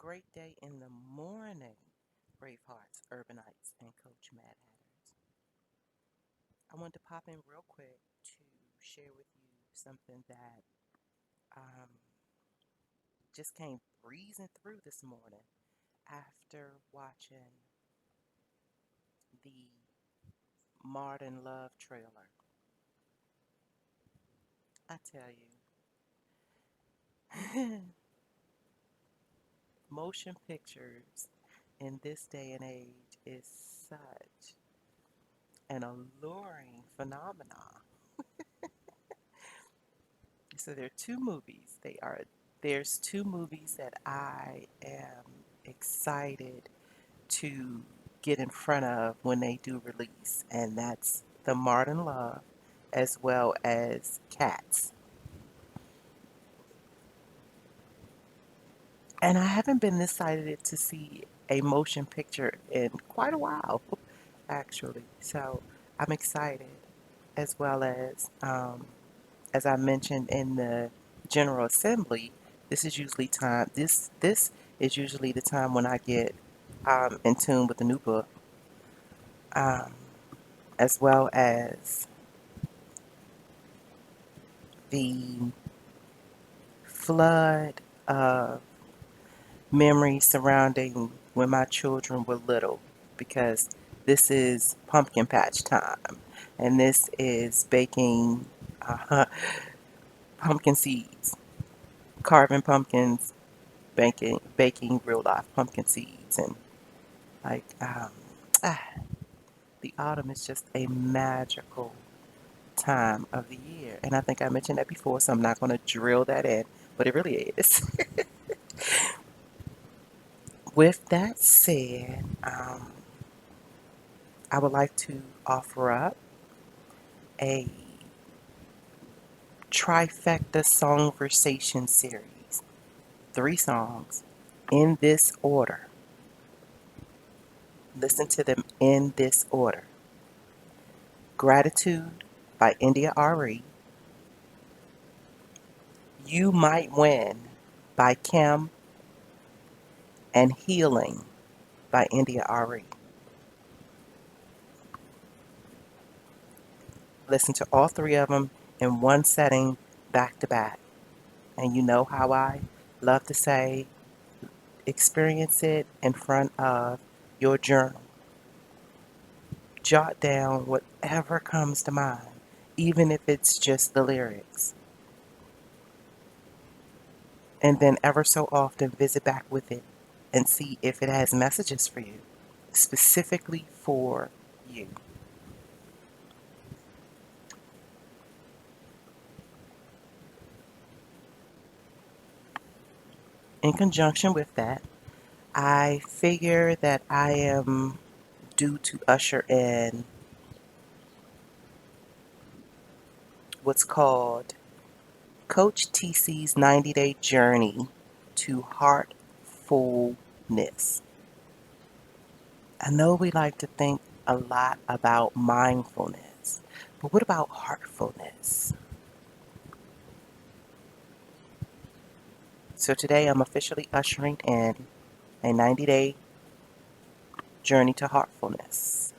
Great day in the morning, Bravehearts, Urbanites, and Coach Mad Hatters. I wanted to pop in real quick to share with you something that um, just came breezing through this morning after watching the Martin Love trailer. I tell you, motion pictures in this day and age is such an alluring phenomenon. So there are two movies. There's two movies that I am excited to get in front of when they do release, and that's the Martin Love as well as Cats. And I haven't been this excited to see a motion picture in quite a while, actually. So I'm excited, as well as I mentioned in the General Assembly, this is usually time. This is usually the time when I get in tune with the new book, um, as well as the flood of memories surrounding when my children were little, because this is pumpkin patch time, and this is baking pumpkin seeds, carving pumpkins, baking real life pumpkin seeds, and like ah, the autumn is just a magical time of the year, and I think I mentioned that before, so I'm not going to drill that in, but it really is. With that said, I would like to offer up a trifecta songversation series, 3 songs in this order. Listen to them in this order: Gratitude by India Re, You Might Win by Kim, and Healing by India Re. Listen to all 3 of them in one setting, back to back. And you know how I love to say, experience it in front of your journal. Jot down whatever comes to mind, even if it's just the lyrics. And then ever so often visit back with it and see if it has messages for you, specifically for you. In conjunction with that, I figure that I am due to usher in what's called CoachTC's 90-day journey to heartfulness. I know we like to think a lot about mindfulness, but what about heartfulness? So today I'm officially ushering in a 90-day journey to heartfulness.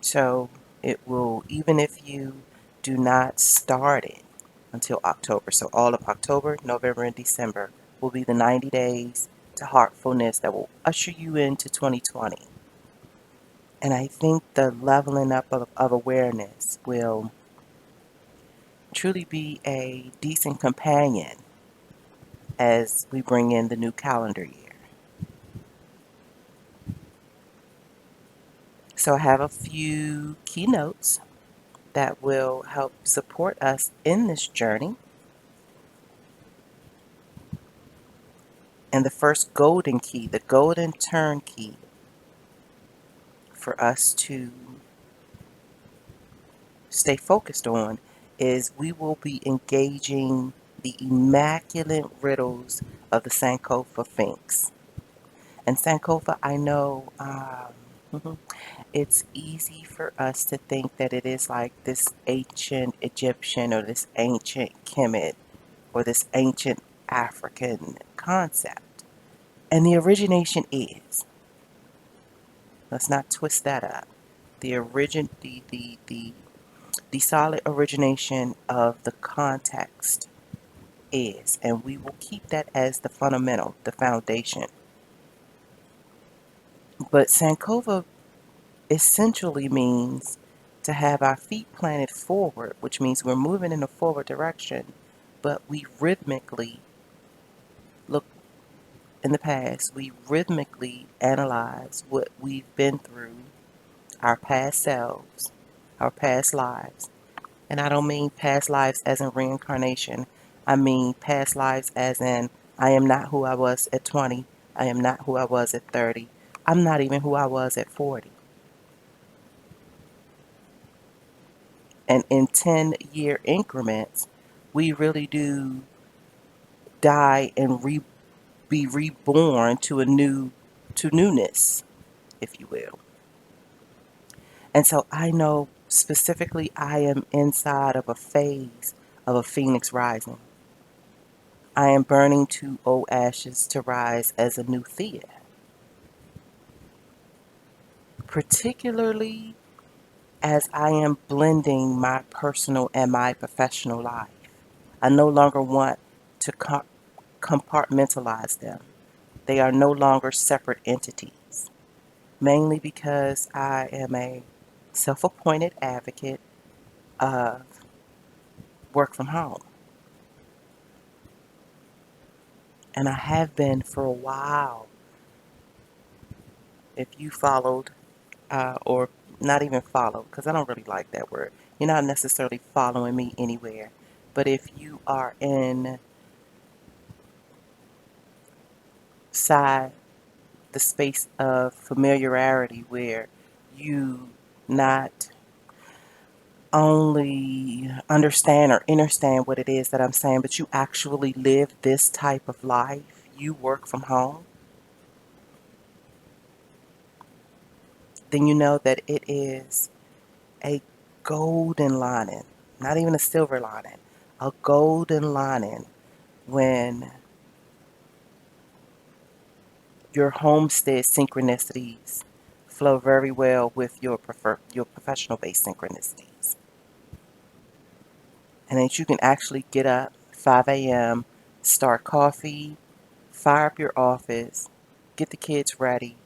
So it will, even if you do not start it until October, so all of October, November, and December will be the 90 days to heartfulness that will usher you into 2020. And I think the leveling up of awareness will truly be a decent companion as we bring in the new calendar year. So I have a few keynotes that will help support us in this journey. And the first golden key, the golden turn key for us to stay focused on, is we will be engaging the immaculate riddles of the Sankofa Sphinx. And Sankofa, I know it's easy for us to think that it is like this ancient Egyptian or this ancient Kemet or this ancient African concept. And the origination is, let's not twist that up. The solid origination of the context is, and we will keep that as the fundamental, the foundation. But Sankova essentially means to have our feet planted forward, which means we're moving in a forward direction, but we rhythmically look in the past, we rhythmically analyze what we've been through, our past selves, our past lives. And I don't mean past lives as in reincarnation. I mean past lives as in I am not who I was at 20. I am not who I was at 30. I'm not even who I was at 40. And in 10-year increments, we really do die and be reborn to to newness, if you will. And so I know specifically I am inside of a phase of a phoenix rising. I am burning to old ashes to rise as a new Thea, particularly as I am blending my personal and my professional life. I no longer want to compartmentalize them. They are no longer separate entities, mainly because I am a self appointed advocate of work from home. And I have been for a while. If you followed, or not even followed, because I don't really like that word, you're not necessarily following me anywhere. But if you are inside the space of familiarity where you not only understand or understand what it is that I'm saying, but you actually live this type of life, you work from home, then you know that it is a golden lining, not even a silver lining, a golden lining when your homestead synchronicities flow very well with your professional based synchronicities. And that you can actually get up 5 a.m., start coffee, fire up your office, get the kids ready,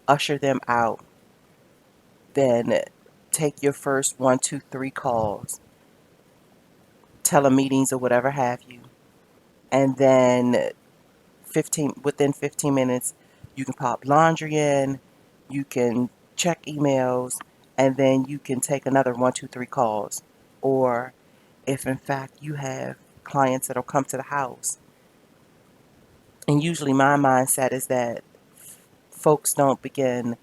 usher them out, then take your first one, two, three calls, telemeetings or whatever have you, and then 15 minutes you can pop laundry in, you can check emails, and then you can take another one, two, three calls. Or if in fact you have clients that'll come to the house, and usually my mindset is that folks don't begin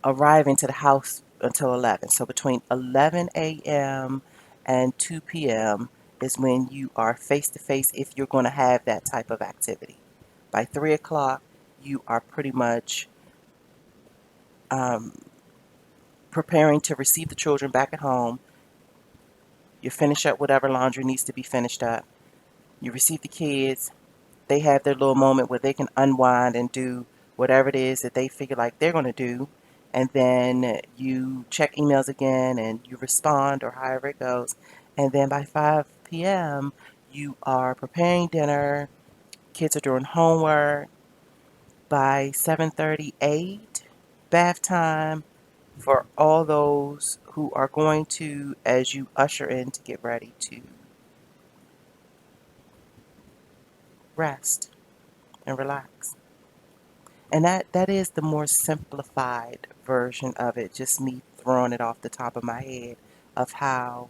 arriving to the house until 11. So between 11 a.m. and 2 p.m. is when you are face to face if you're going to have that type of activity. By 3 o'clock, you are pretty much um, preparing to receive the children back at home. You finish up whatever laundry needs to be finished up. You receive the kids. They have their little moment where they can unwind and do whatever it is that they figure like they're going to do. And then you check emails again and you respond or however it goes. And then by 5 p.m., you are preparing dinner. Kids are doing homework. By 7:38, bath time for all those who are going to, as you usher in to get ready to rest and relax. And that is the more simplified version of it, just me throwing it off the top of my head of how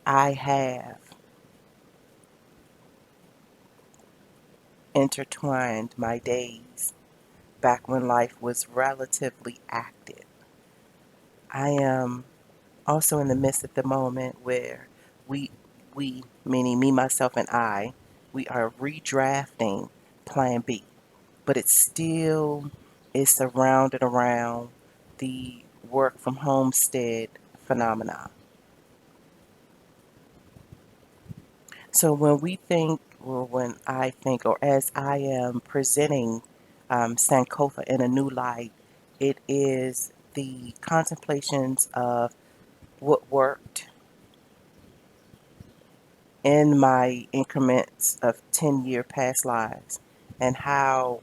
I have intertwined my days back when life was relatively active. I am also in the midst at the moment where we, meaning me, myself, and I, we are redrafting Plan B, but it still is surrounded around the work from homestead phenomenon. So when we think Well, when I think, or as I am presenting Sankofa in a new light, it is the contemplations of what worked in my increments of 10-year past lives and how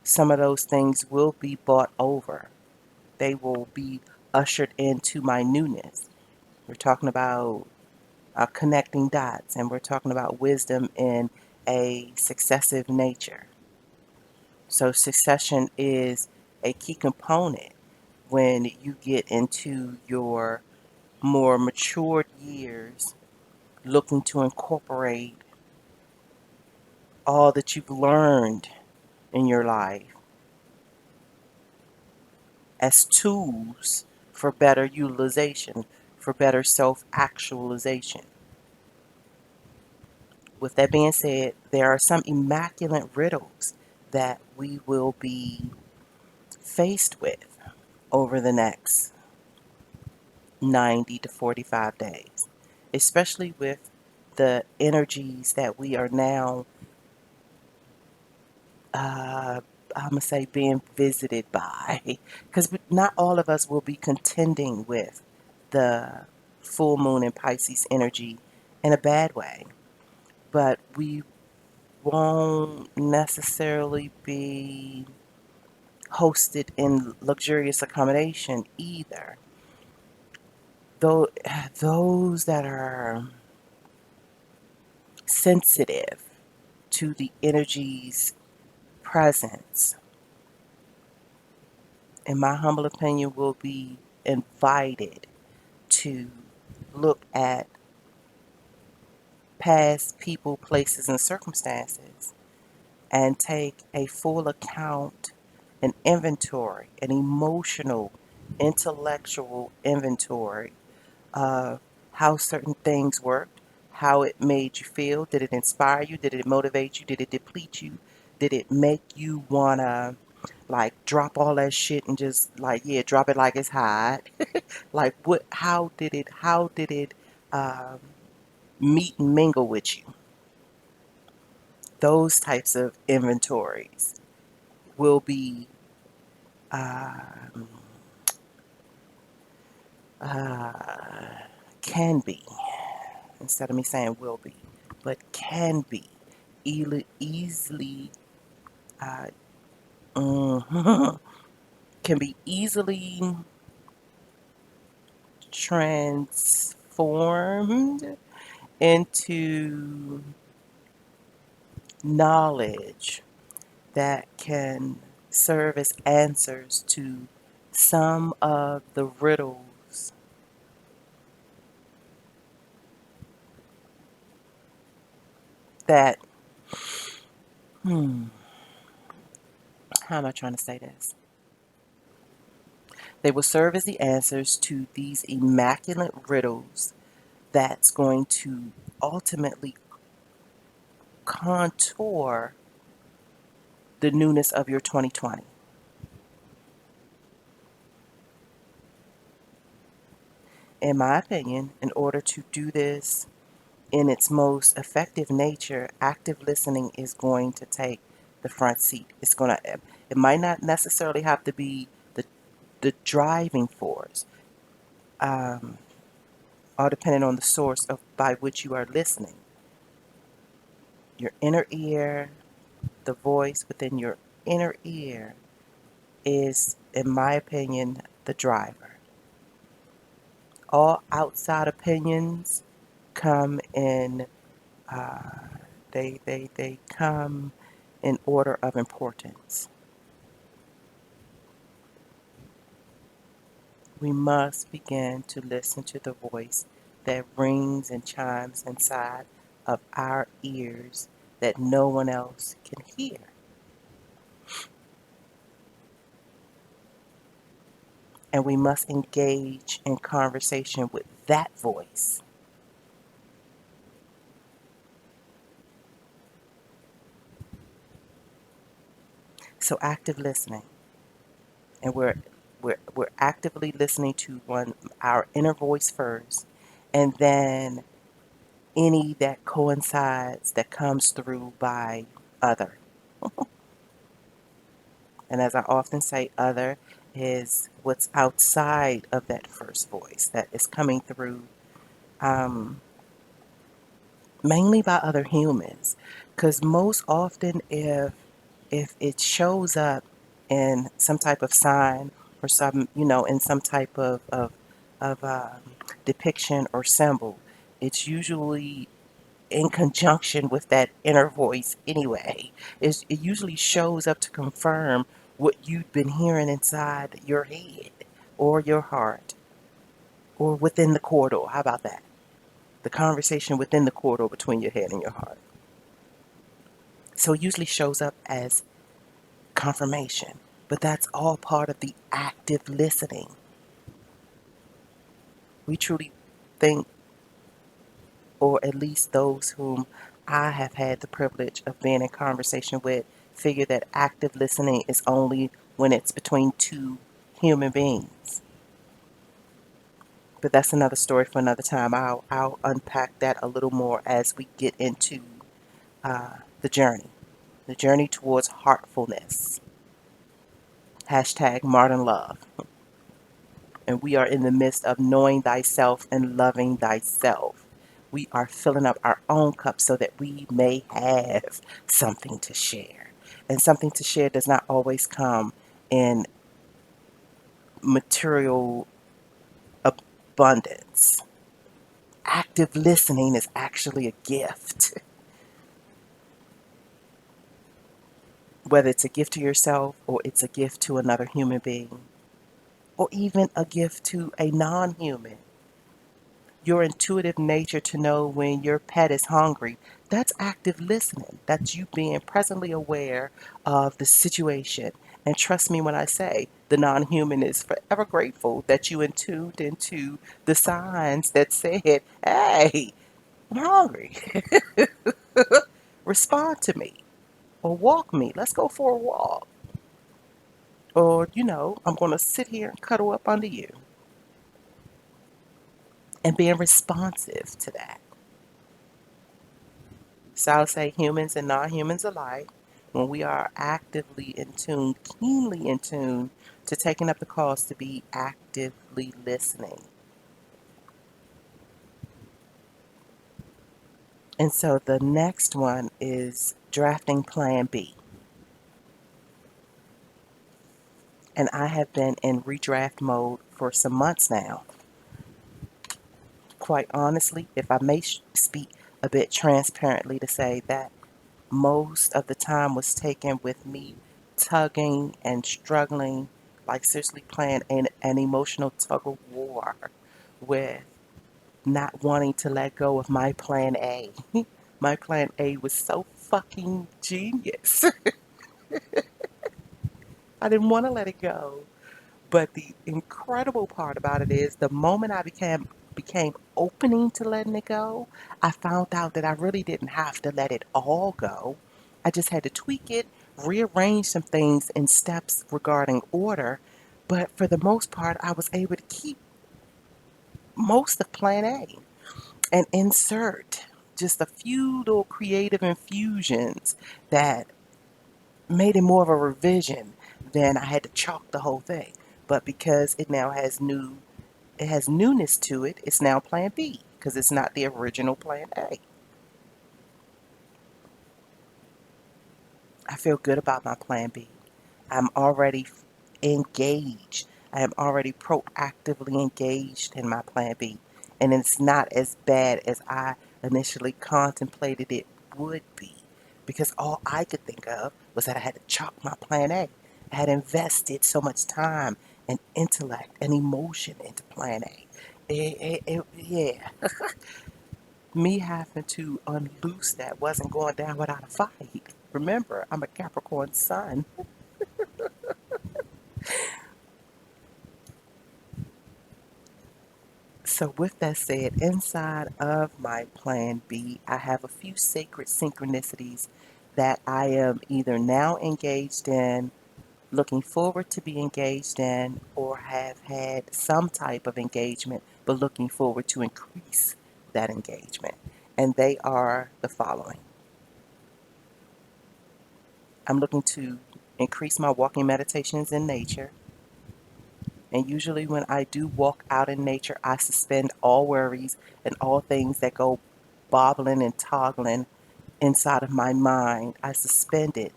some of those things will be bought over. They will be ushered into my newness. We're talking about connecting dots, and we're talking about wisdom in a successive nature. So, succession is a key component when you get into your more matured years, looking to incorporate all that you've learned in your life as tools for better utilization, for better self actualization. With that being said, there are some immaculate riddles that we will be faced with over the next 90 to 45 days, especially with the energies that we are now, uh, I'm going to say, being visited by. Because not all of us will be contending with the full moon in Pisces energy in a bad way, but we won't necessarily be hosted in luxurious accommodation either. Though those that are sensitive to the energy's presence, in my humble opinion, will be invited to look at past people, places, and circumstances and take a full account, an inventory, an emotional, intellectual inventory of how certain things worked, how it made you feel. Did it inspire you? Did it motivate you? Did it deplete you? Did it make you wanna like drop all that shit and just like, yeah, drop it like it's hot? Like what? How did it? How did it um, meet and mingle with you? Those types of inventories will be um, uh, can be, instead of me saying will be, but can be easily uh, can be easily transformed into knowledge that can serve as answers to some of the riddles that, hmm, how am I trying to say this? They will serve as the answers to these immaculate riddles that's going to ultimately contour the newness of your 2020. In my opinion, in order to do this in its most effective nature, active listening is going to take the front seat. It might not necessarily have to be the driving force, um, all depending on the source of by which you are listening. Your inner ear, the voice within your inner ear is, in my opinion, the driver. All outside opinions come in, uh, they come in order of importance. We must begin to listen to the voice that rings and chimes inside of our ears that no one else can hear. And we must engage in conversation with that voice. So active listening. And we're actively listening to one our inner voice first, and then any that coincides, that comes through by other. And as I often say, other is what's outside of that first voice that is coming through, um, mainly by other humans. Because most often, if it shows up in some type of sign or some, in some type of depiction or symbol, it's usually in conjunction with that inner voice anyway. It usually shows up to confirm what you've been hearing inside your head or your heart or within the corridor. How about that? The conversation within the corridor between your head and your heart. So it usually shows up as confirmation, but that's all part of the active listening. We truly think, or at least those whom I have had the privilege of being in conversation with, figure that active listening is only when it's between two human beings. But that's another story for another time. I'll unpack that a little more as we get into the journey towards heartfulness. Hashtag modern love. And we are in the midst of knowing thyself and loving thyself. We are filling up our own cup so that we may have something to share. And something to share does not always come in material abundance. Active listening is actually a gift, whether it's a gift to yourself or it's a gift to another human being, or even a gift to a non human. Your intuitive nature to know when your pet is hungry, that's active listening. That's you being presently aware of the situation. And trust me when I say the non human is forever grateful that you tuned into the signs that said, hey, I'm hungry. Respond to me or walk me. Let's go for a walk. Or, I'm going to sit here and cuddle up under you, and being responsive to that. So I'll say humans and non-humans alike, when we are actively in tune, keenly in tune to taking up the cause to be actively listening. And so the next one is drafting Plan B. And I have been in redraft mode for some months now. Quite honestly, if I may speak a bit transparently to say that most of the time was taken with me tugging and struggling, like seriously playing an emotional tug of war with not wanting to let go of my plan A. My plan A was so fucking genius. I didn't want to let it go. But the incredible part about it is the moment I became opening to letting it go, I found out that I really didn't have to let it all go. I just had to tweak it, rearrange some things in steps regarding order. But for the most part, I was able to keep most of plan A and insert just a few little creative infusions that made it more of a revision than I had to chalk the whole thing. But because it has newness to it, it's now plan B because it's not the original plan A. I feel good about my plan B. I'm already engaged. I am already proactively engaged in my plan B. And it's not as bad as I initially contemplated it would be. Because all I could think of was that I had to chalk my plan A. I had invested so much time and intellect and emotion into plan A. Yeah, me having to unloose that wasn't going down without a fight. Remember, I'm a Capricorn sun. So, with that said, inside of my plan B, I have a few sacred synchronicities that I am either now engaged in, looking forward to be engaged in, or have had some type of engagement, but looking forward to increase that engagement. and they are the following. I'm looking to increase my walking meditations in nature. And usually, when I do walk out in nature, I suspend all worries and all things that go bobbling and toggling inside of my mind. I suspend it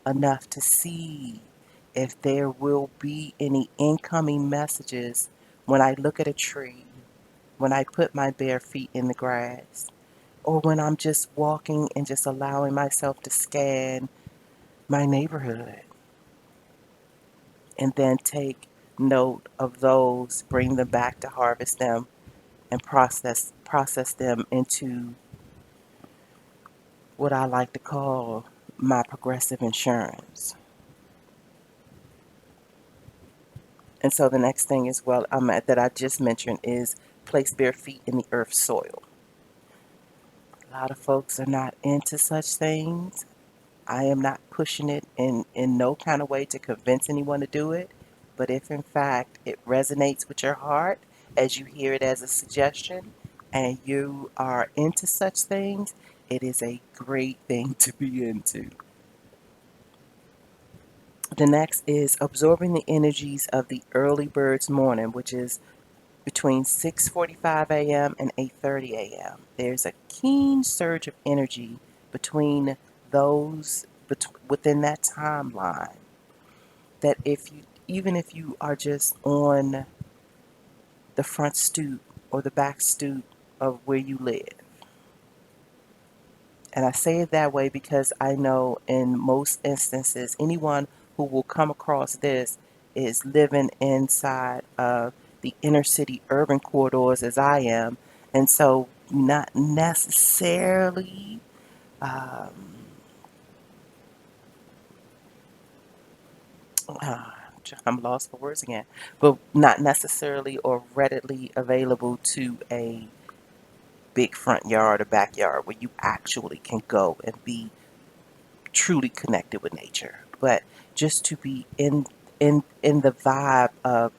enough to see if there will be any incoming messages when I look at a tree, when I put my bare feet in the grass, or when I'm just walking and just allowing myself to scan my neighborhood, and then take note of those, bring them back to harvest them, and process them into what I like to call my progressive insurance. And so the next thing as well that I just mentioned is place bare feet in the earth soil. A lot of folks are not into such things. I am not pushing it in no kind of way to convince anyone to do it. But if in fact it resonates with your heart as you hear it as a suggestion and you are into such things, it is a great thing to be into. The next is absorbing the energies of the early bird's morning, which is between 6:45 a.m. and 8:30 a.m. There's a keen surge of energy between those within that timeline that if you even if you are just on the front stoop or the back stoop of where you live. And I say it that way because I know in most instances anyone who will come across this is living inside of the inner city urban corridors as I am, and so not necessarily um, uh, I'm lost for words again, but not necessarily or readily available to a big front yard or backyard where you actually can go and be truly connected with nature. But just to be in the vibe of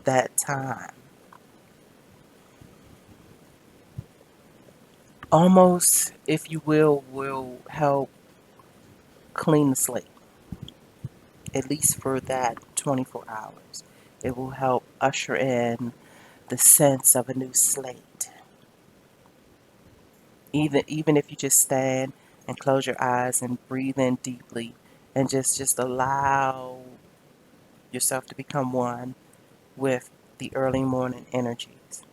that time, almost, if you will help clean the slate, at least for that 24 hours. It will help usher in the sense of a new slate. Even if you just stand and close your eyes and breathe in deeply and just allow yourself to become one with the early morning energies.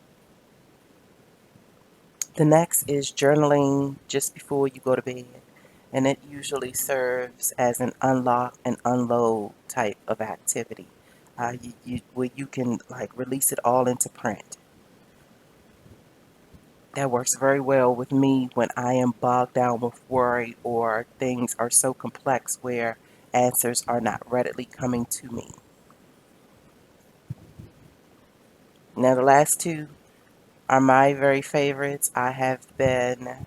The next is journaling just before you go to bed, and it usually serves as an unlock and unload type of activity, where you can like release it all into print. That works very well with me when I am bogged down with worry or things are so complex where answers are not readily coming to me. Now, the last two are my very favorites. I have been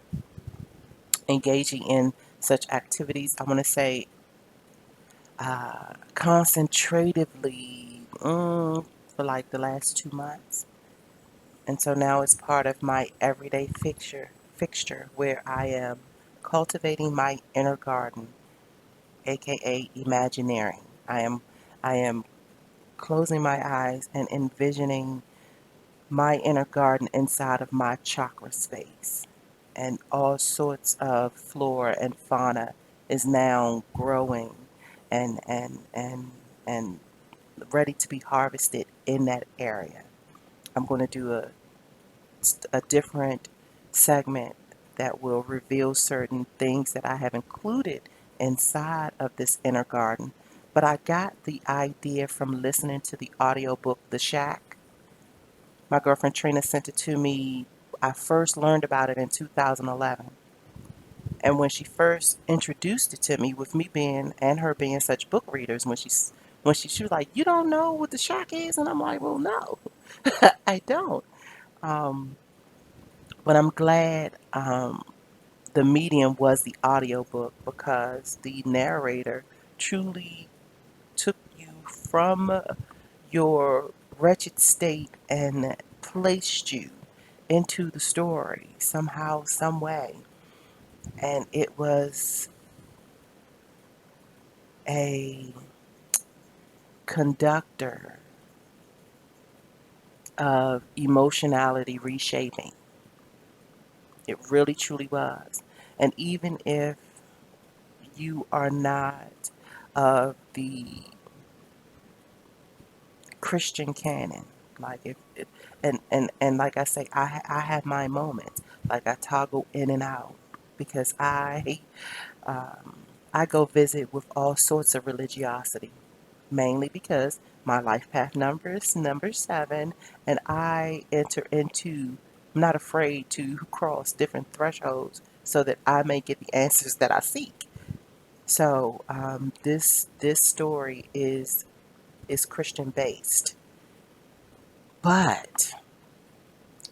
engaging in such activities, I want to say concentratively for like the last 2 months. And so now it's part of my everyday fixture where I am cultivating my inner garden, aka imagineering. I am closing my eyes and envisioning my inner garden inside of my chakra space. And all sorts of flora and fauna is now growing and ready to be harvested in that area. I'm going to do a different segment that will reveal certain things that I have included inside of this inner garden. But I got the idea from listening to the audiobook The Shack. My girlfriend Trina sent it to me. I first learned about it in 2011. And when she first introduced it to me, with me being and her being such book readers, she was like, "You don't know what the Shack is?" And I'm like, "Well, no, I don't." Um, but I'm glad the medium was the audiobook because the narrator truly took you from your wretched state and placed you into the story somehow, some way. And it was a conductor of emotionality reshaping. It really truly was. And even if you are not of the Christian canon, like and like I say, I have my moments. Like I toggle in and out because um, I go visit with all sorts of religiosity, mainly because my life path number is number 7, and I enter into, I'm not afraid to cross different thresholds so that I may get the answers that I seek. So this story is Christian based, but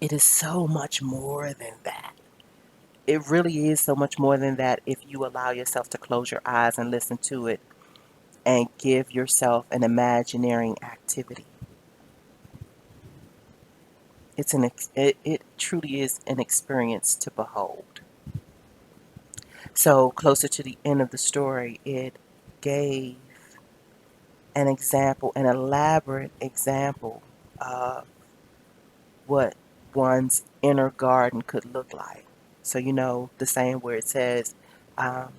it is so much more than that. It really is so much more than that if you allow yourself to close your eyes and listen to it and give yourself an imagineering activity. It truly is an experience to behold. So closer to the end of the story, it gave an example, an elaborate example of what one's inner garden could look like. So you know the saying where it says, um,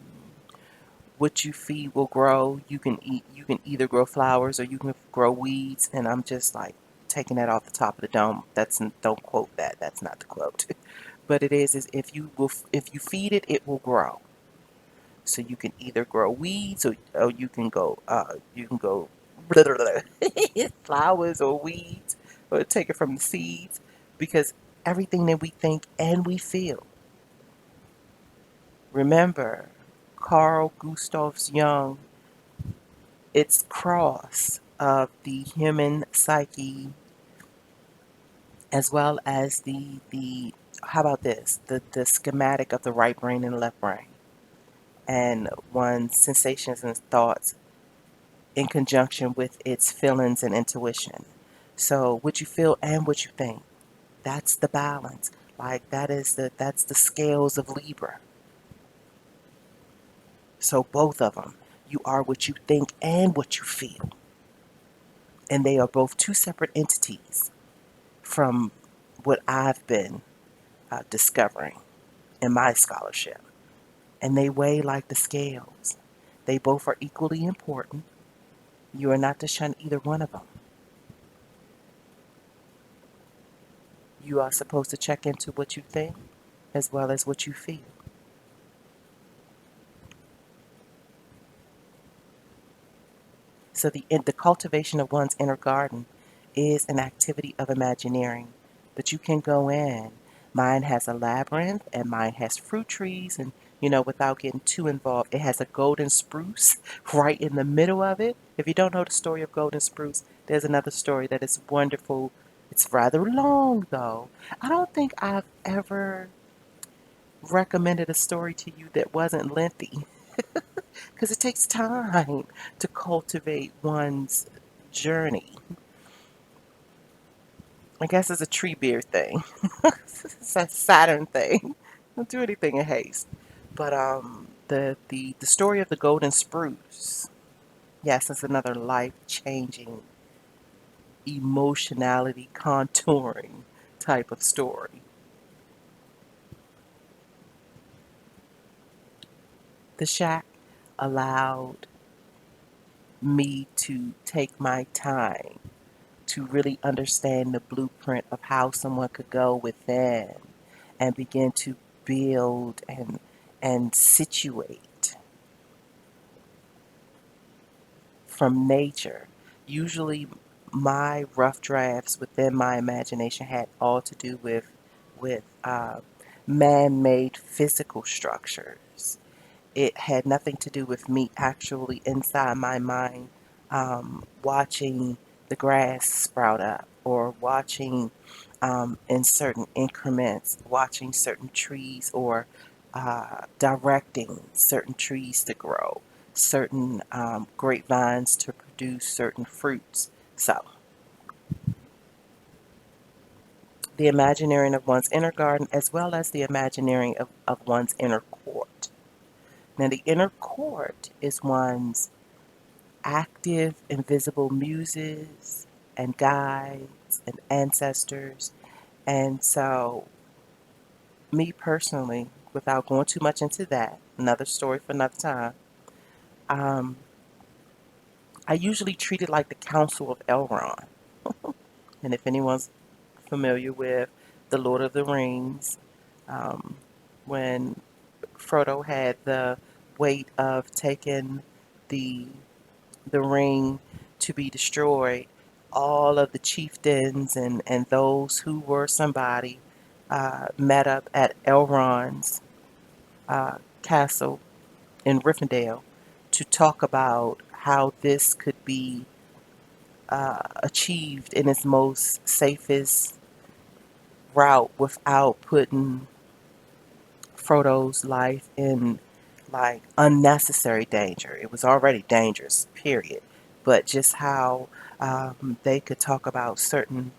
"What you feed will grow." You can eat. You can either grow flowers or you can grow weeds. And I'm just like taking that off the top of the dome. Don't quote that. That's not the quote. But it is if you feed it, it will grow. So you can either grow weeds or you can go flowers or weeds or take it from the seeds because everything that we think and we feel. Remember, Carl Gustav Jung, its cross of the human psyche as well as the how about this? The schematic of the right brain and the left brain and one's sensations and thoughts in conjunction with its feelings and intuition. So what you feel and what you think, that's the balance. Like that's the scales of Libra. So both of them, you are what you think and what you feel. And they are both two separate entities from what I've been discovering in my scholarship. And they weigh like the scales. They both are equally important. You are not to shun either one of them. You are supposed to check into what you think as well as what you feel. So the cultivation of one's inner garden is an activity of imagineering, but you can go in. Mine has a labyrinth and mine has fruit trees and without getting too involved, it has a golden spruce right in the middle of it. If you don't know the story of golden spruce, there's another story that is wonderful. It's rather long though. I don't think I've ever recommended a story to you that wasn't lengthy because it takes time to cultivate one's journey. I guess it's a tree beard thing. It's a Saturn thing. Don't do anything in haste. But the story of the golden spruce, yes, it's another life changing, emotionality contouring type of story. The shack allowed me to take my time to really understand the blueprint of how someone could go within and begin to build and situate from nature. Usually my rough drafts within my imagination had all to do with man-made physical structures. It had nothing to do with me actually inside my mind watching the grass sprout up or watching in certain increments, watching certain trees or directing certain trees to grow, certain grapevines to produce certain fruits. So the imagineering of one's inner garden as well as the imagineering of one's inner court. Now, the inner court is one's active, invisible muses and guides and ancestors. And so, me personally, without going too much into that, another story for another time, um, I usually treat it like the Council of Elrond. And if anyone's familiar with The Lord of the Rings, um, when Frodo had the weight of taking the the ring to be destroyed, all of the chieftains and those who were somebody met up at Elrond's castle in Rivendell to talk about how this could be achieved in its most safest route without putting Frodo's life in like unnecessary danger. It was already dangerous, period. But just how they could talk about certain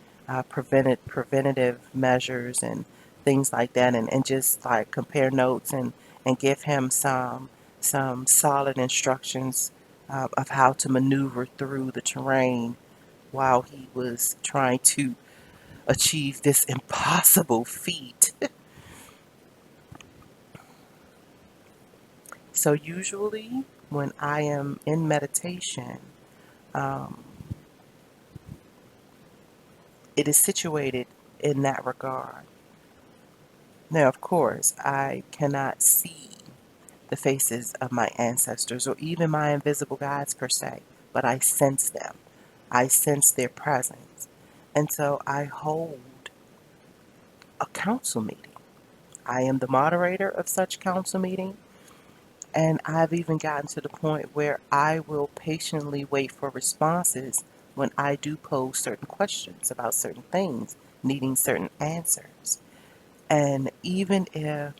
preventative measures and things like that, and just like compare notes and give him some solid instructions of how to maneuver through the terrain while he was trying to achieve this impossible feat. So usually when I am in meditation, um, it is situated in that regard. Now, of course, I cannot see the faces of my ancestors or even my invisible guides per se, but I sense them. I sense their presence. And so I hold a council meeting. I am the moderator of such council meeting. And I've even gotten to the point where I will patiently wait for responses when I do pose certain questions about certain things, needing certain answers. And even if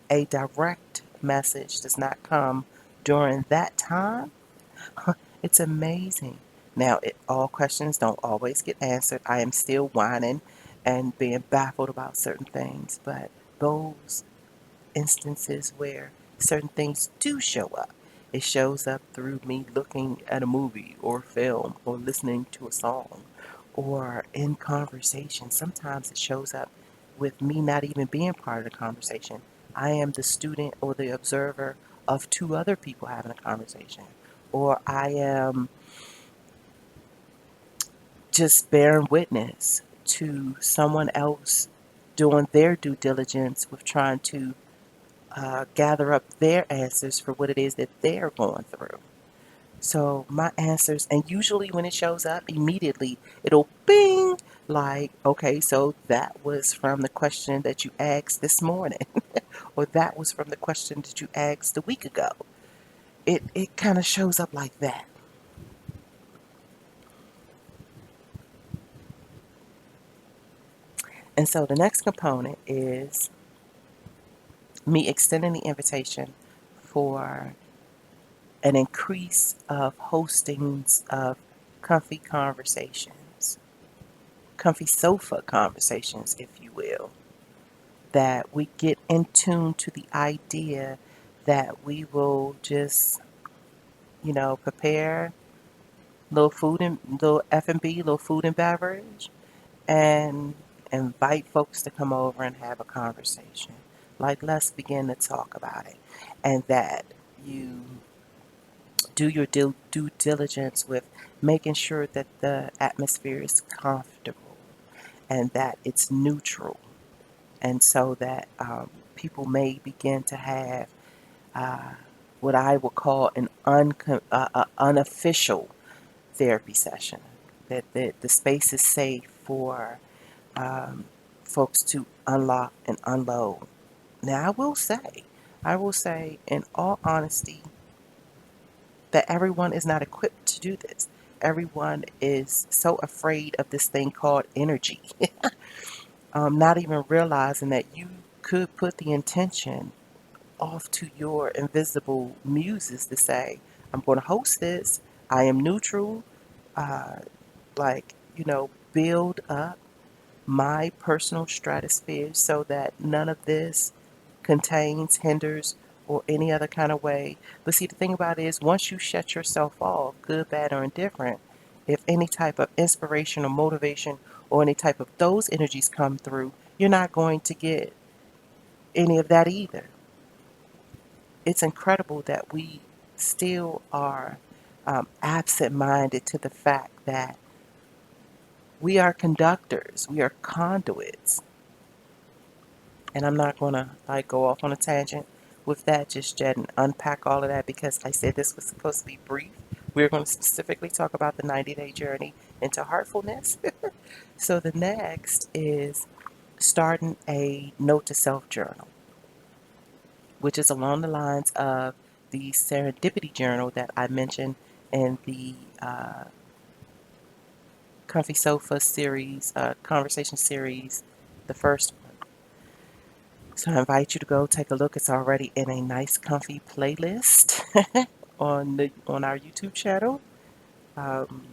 a direct message does not come during that time, it's amazing. Now, all questions don't always get answered. I am still whining and being baffled about certain things, but those instances where certain things do show up. It shows up through me looking at a movie or film or listening to a song or in conversation. Sometimes it shows up with me not even being part of the conversation. I am the student or the observer of two other people having a conversation. Or I am just bearing witness to someone else doing their due diligence with trying to gather up their answers for what it is that they're going through. So my answers, and usually when it shows up, immediately it'll bing, like, okay, so that was from the question that you asked this morning, or that was from the question that you asked a week ago. It kind of shows up like that. And so the next component is me extending the invitation for an increase of hostings of comfy conversations, comfy sofa conversations, if you will, that we get in tune to the idea that we will just, prepare little food and little F&B, little food and beverage, and invite folks to come over and have a conversation. Like, let's begin to talk about it. And that you do your due diligence with making sure that the atmosphere is comfortable and that it's neutral, and so that people may begin to have uh, what I would call an unofficial therapy session, that the space is safe for um, folks to unlock and unload. Now, I will say, in all honesty, that everyone is not equipped to do this. Everyone is so afraid of this thing called energy, not even realizing that you could put the intention off to your invisible muses to say, I'm going to host this. I am neutral. Uh, like, build up. my personal stratosphere so that none of this contains, hinders, or any other kind of way. But see, the thing about it is, once you shut yourself off, good, bad, or indifferent, if any type of inspiration or motivation or any type of those energies come through, you're not going to get any of that either. It's incredible that we still are absent minded to the fact that we are conductors, we are conduits. And I'm not going to like go off on a tangent with that just yet and unpack all of that because I said this was supposed to be brief. We're going to specifically talk about the 90-day journey into heartfulness. So the next is starting a note to self journal, which is along the lines of the serendipity journal that I mentioned in the Comfy Sofa series, conversation series, the first one. So I invite you to go take a look. It's already in a nice, comfy playlist on our YouTube channel. Um,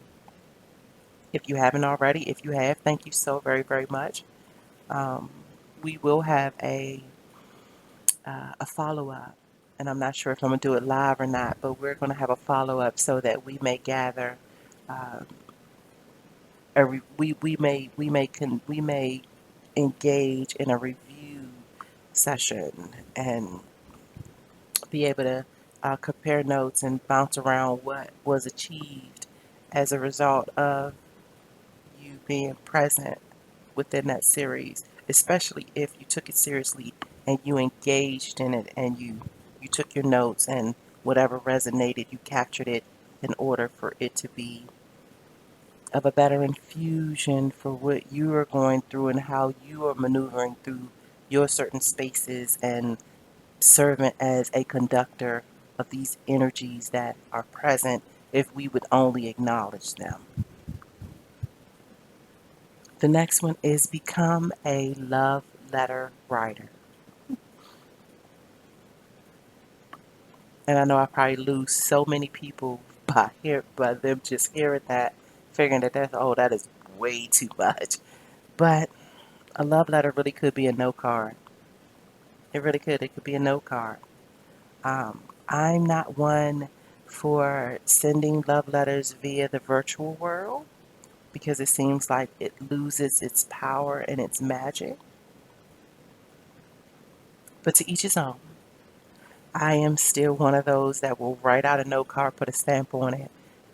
if you haven't already, if you have, thank you so very, very much. Um, we will have a follow up, and I'm not sure if I'm gonna do it live or not, but we're gonna have a follow up so that we may gather, um, we may engage in a review session and be able to compare notes and bounce around what was achieved as a result of you being present within that series, especially if you took it seriously and you engaged in it and you took your notes and whatever resonated, you captured it in order for it to be of a better infusion for what you are going through and how you are maneuvering through your certain spaces and serving as a conductor of these energies that are present if we would only acknowledge them. The next one is become a love letter writer. And I know I probably lose so many people by them just hearing that, figuring that that is way too much. But a love letter really could be a note card. It really could. It could be a note card. I'm not one for sending love letters via the virtual world because it seems like it loses its power and its magic. But to each his own. I am still one of those that will write out a note card, put a stamp on it,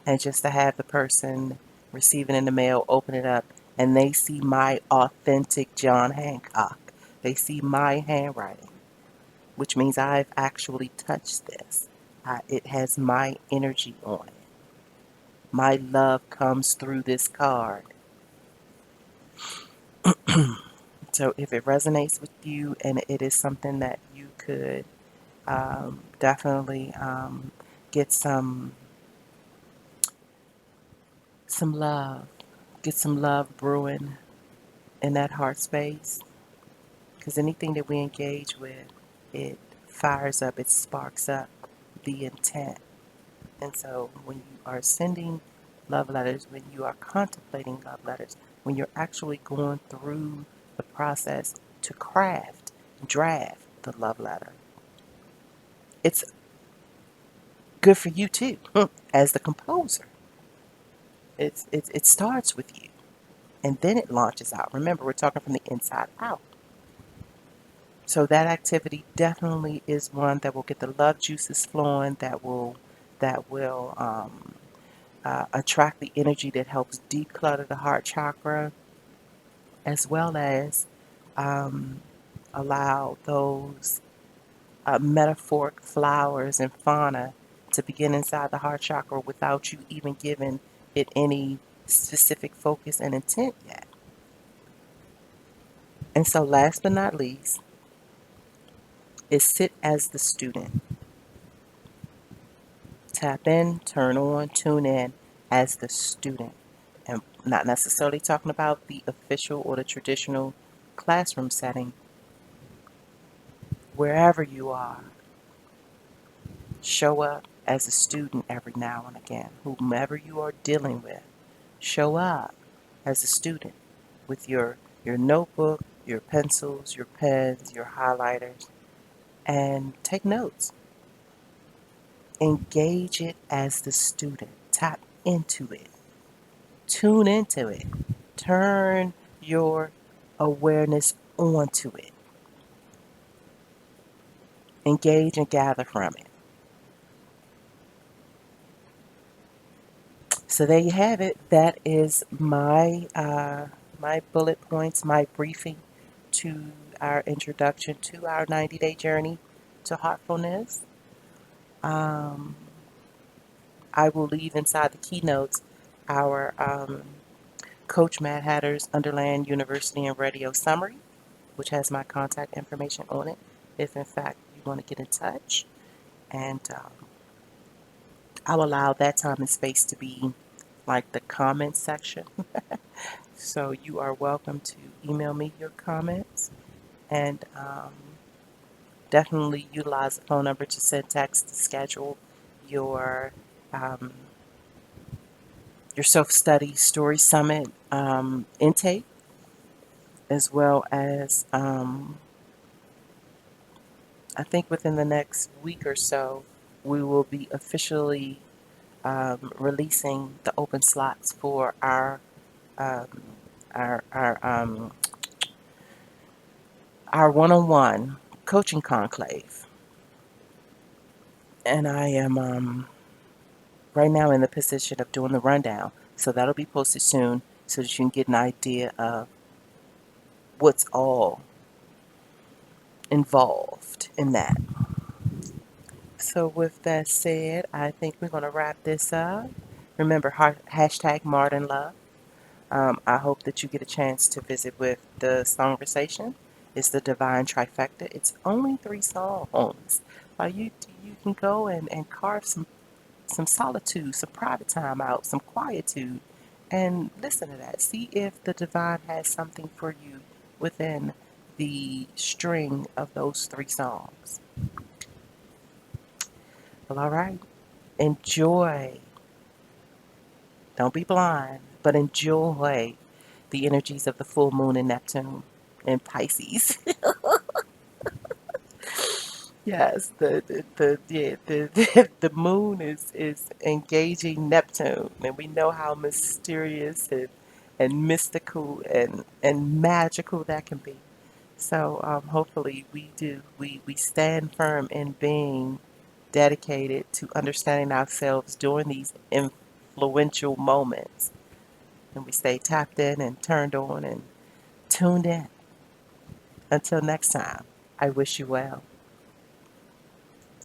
and just to have the person receive it in the mail, open it up, and they see my authentic John Hancock. They see my handwriting, which means I've actually touched this. It has my energy on it. My love comes through this card. So if it resonates with you and it is something that you could definitely get some love, get some love brewing in that heart space, because anything that we engage with, it fires up, it sparks up the intent. And so when you are sending love letters, when you are contemplating love letters, when you're actually going through the process to draft the love letter, it's good for you too, as the composer. It starts with you and then it launches out. Remember, we're talking from the inside out. So that activity definitely is one that will get the love juices flowing, that will attract the energy that helps declutter the heart chakra, as well as um, allow those metaphoric flowers and fauna to begin inside the heart chakra without you even giving it any specific focus and intent yet. And so, last but not least, is sit as the student. Tap in, turn on, tune in as the student. And not necessarily talking about the official or the traditional classroom setting. Wherever you are, show up as a student every now and again. Whomever you are dealing with, show up as a student with your your notebook, your pencils, your pens, your highlighters, and take notes. Engage it as the student. Tap into it. Tune into it. Turn your awareness onto it. Engage and gather from it. So there you have it. That is my bullet points, my briefing to our introduction to our 90-day journey to heartfulness. Um, I will leave inside the keynotes our Coach Mad Hatter's Underland University and Radio Summary, which has my contact information on it, if in fact you want to get in touch. And I'll allow that time and space to be like the comments section. So you are welcome to email me your comments and definitely utilize the phone number to send text to schedule your um, your self-study story summit intake, as well as I think within the next week or so we will be officially releasing the open slots for um, our our um, our one-on-one coaching conclave. And I am right now in the position of doing the rundown. So that'll be posted soon so that you can get an idea of what's all involved in that. So with that said, I think we're going to wrap this up. Remember, hashtag Martin Love. I hope that you get a chance to visit with the Songversation. It's the Divine Trifecta. It's only 3 songs. You can go and carve some solitude, some private time out, some quietude, and listen to that. See if the divine has something for you within the string of those 3 songs. Well, all right. Enjoy. Don't be blind, but enjoy the energies of the full moon in Neptune and Pisces. Yes, the moon is engaging Neptune, and we know how mysterious and mystical and magical that can be. So hopefully we stand firm in being dedicated to understanding ourselves during these influential moments, and we stay tapped in and turned on and tuned in. Until next time, I wish you well.